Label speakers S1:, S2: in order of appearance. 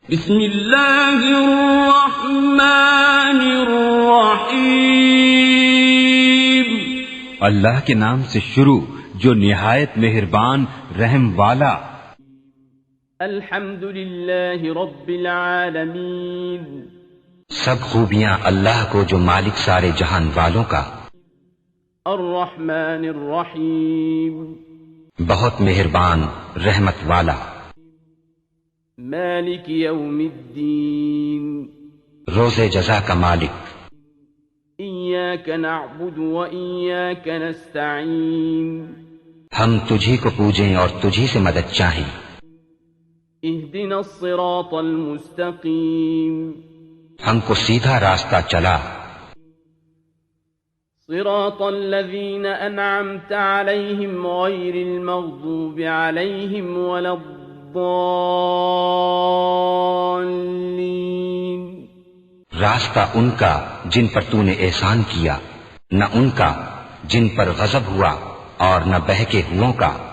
S1: بسم اللہ الرحمن الرحیم،
S2: اللہ کے نام سے شروع جو نہایت مہربان رحم والا۔
S1: الحمد للہ رب العالمین،
S3: سب خوبیاں اللہ کو جو مالک سارے جہان والوں کا۔
S1: الرحمن الرحیم،
S3: بہت مہربان رحمت والا۔
S1: مالک یوم الدین،
S3: روز جزا کا مالک۔
S1: ایاک نعبد و ایاک نستعین،
S3: ہم تجھی کو پوجیں اور تجھی سے مدد چاہیں۔
S1: اہدنا الصراط المستقیم،
S3: ہم کو سیدھا راستہ چلا۔
S1: صراط الذین انعمت علیہم غیر المغضوب علیہم ولا الضالین۔
S3: راستہ ان کا جن پر تو نے احسان کیا، نہ ان کا جن پر غضب ہوا اور نہ بہکے ہوئوں کا۔